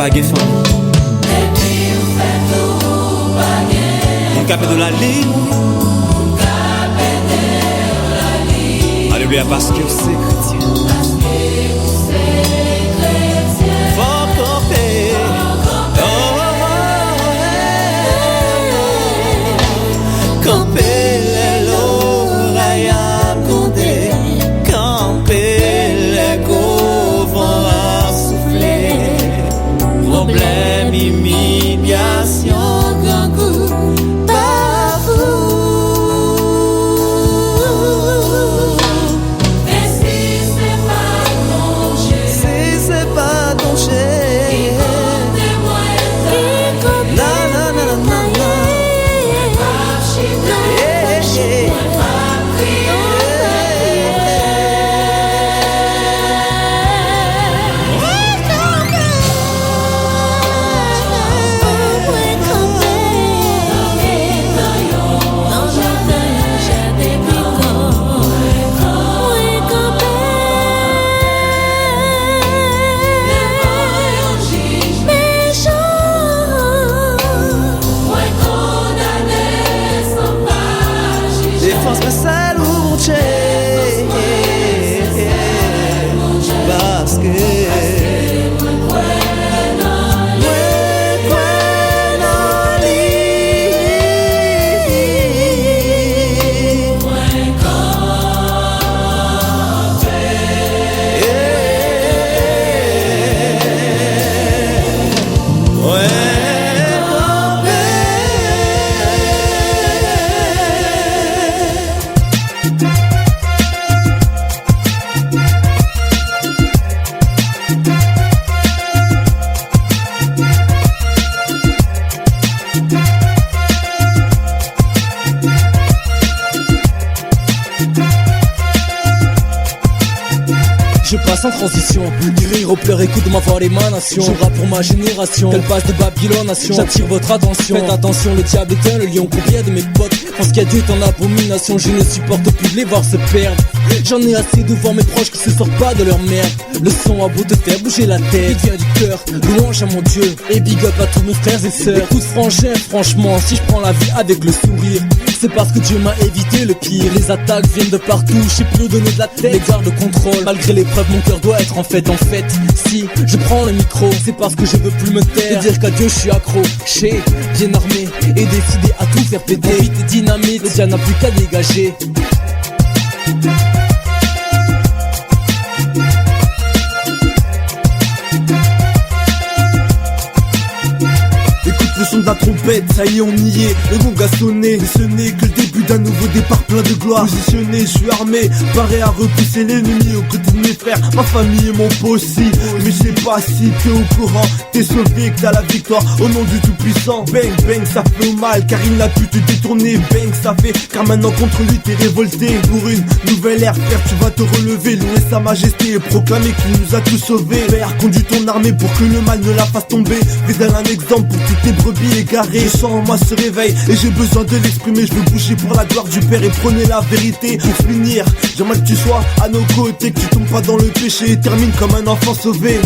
pas gain femme. Et puis on fait tout pas gain. On capte de la ligne. On capte de la ligne. Alléluia parce que c'est chrétien. Parce que c'est chrétien. Faut camper. Camper les l'oreille à condé. Camper les couvents à souffler. Problème, humiliation, grand coup, pas vous. Et si c'est pas ton Dieu, Si c'est pas ton chien, comptez-moi na na na na na na. Défense mais celle où mon Dieu, parce que Je passe en transition, du rire aux pleurs, écoute ma voix l'émanation. Je rappe pour ma génération, qu'elle passe de Babylone nation. J'attire votre attention, faites attention, le diable est un, le lion combien de mes potes pense qu'il y a Dieu est en abomination. Je ne supporte plus de les voir se perdre. J'en ai assez de voir mes proches qui se sortent pas de leur merde. Le son a beau te faire bouger la tête, il vient du cœur, louange à mon Dieu. Et big up à tous mes frères et sœurs. Écoute frangin, franchement, si je prends la vie avec le sourire, c'est parce que Dieu m'a évité le pire. Les attaques viennent de partout, je sais plus où donner de la tête. Les gardes contrôle, malgré l'épreuve mon cœur doit être en fait. Si je prends le micro, c'est parce que je veux plus me taire. Te dire qu'à Dieu je suis accro, j'ai bien armé et décidé à tout faire péter. Vite et dynamite, le dia n'a plus qu'à dégager. Le son de la trompette, ça y est on y est, le gong a sonné. Mais ce n'est que le début d'un nouveau départ plein de gloire. Positionné, je suis armé, paré à repousser l'ennemi aux côtés de mes frères, ma famille et mon pot aussi. Mais je sais pas si t'es au courant, t'es sauvé, que t'as la victoire au nom du tout-puissant. Bang bang, ça fait mal car il n'a pu te détourner. Bang, ça fait car maintenant contre lui t'es révolté. Pour une nouvelle ère, frère, tu vas te relever, louer sa majesté et proclamer qu'il nous a tous sauvés. Père, conduis ton armée pour que le mal ne la fasse tomber. Fais-elle un exemple pour toutes tes brebis égarées. Je sens en moi ce réveil et j'ai besoin de l'exprimer. Je veux bouger pour la gloire du Père et prôner la vérité. Pour finir, j'aimerais que tu sois à nos côtés, que tu tombes pas dans le péché et termine comme un enfant sauvé.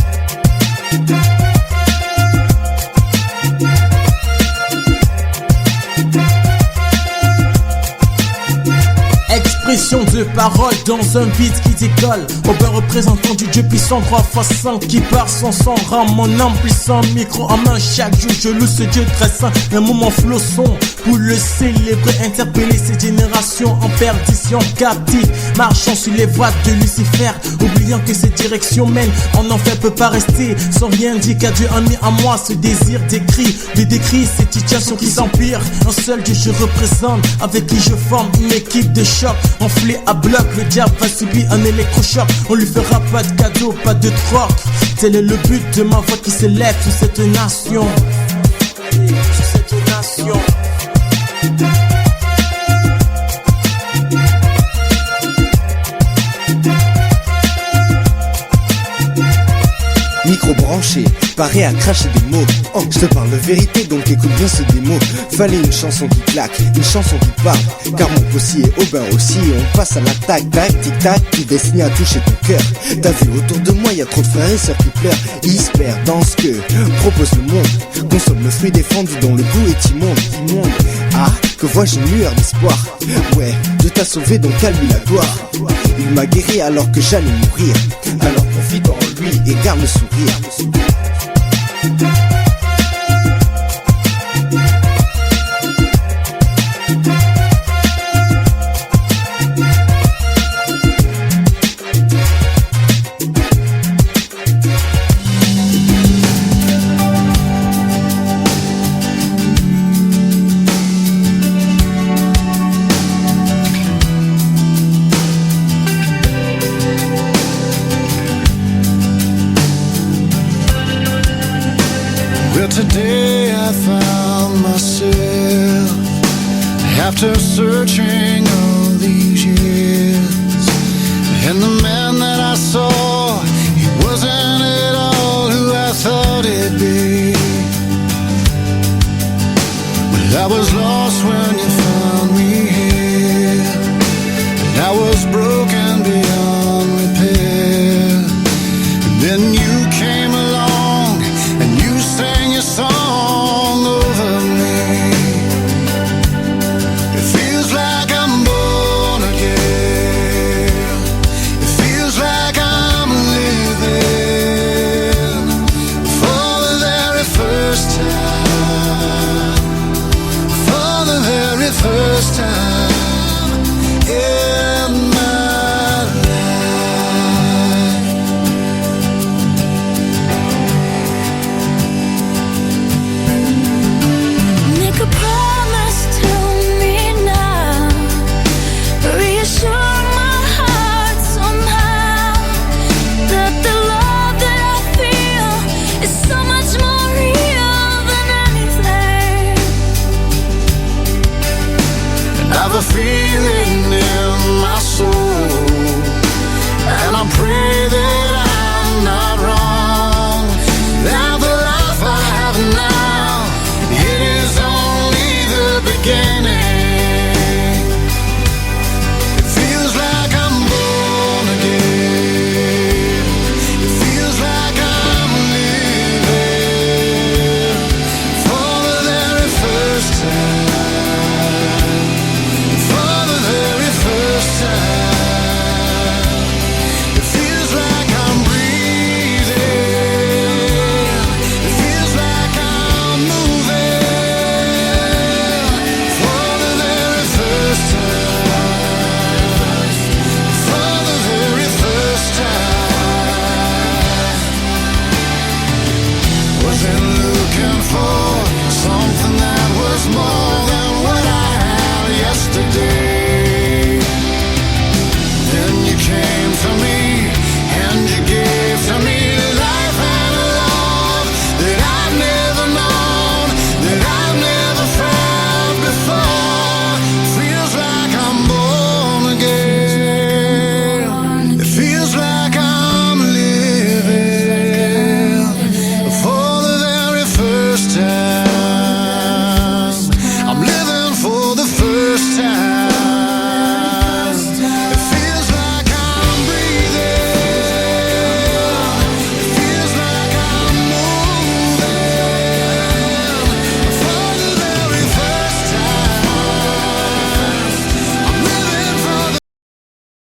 Expression de parole dans un beat qui décolle. Aucun représentant du Dieu puissant 3x5 qui part son sang rend mon âme puissant. Micro en main chaque jour je loue ce Dieu très saint. Un moment flosson pour le célébrer, interpeller cette génération en perdition, captive, marchant sur les voies de Lucifer, oubliant que cette direction mène en enfer peut pas rester sans rien dire qu'à Dieu a mis en moi ce désir d'écrit. Je décris cette situation qui s'empire. Un seul Dieu je représente, avec qui je forme une équipe de choc. Enflé à bloc, le diable va subir un électrochoc. On lui fera pas de cadeau, pas de troc. Tel est le but de ma voix qui s'élève sur cette nation. Sur cette nation. Micro branché, préparé à cracher des mots. Je te parle de vérité, donc écoute bien ce démo. Fallait une chanson qui claque, une chanson qui parle. Car mon possi est au bain aussi, et on passe à l'attaque, tac, tic tac, qui destiné à toucher ton cœur. T'as vu autour de moi, y a trop de frères et sœurs qui pleurent. Ils se perdent dans ce que propose le monde. Consomme le fruit défendu dont le goût est immonde. Ah, que vois-je une lueur d'espoir. Ouais, Dieu t'a sauvé, donc à lui la gloire. Il m'a guéri alors que j'allais mourir. Alors profite en lui et garde le sourire. Today I found myself after searching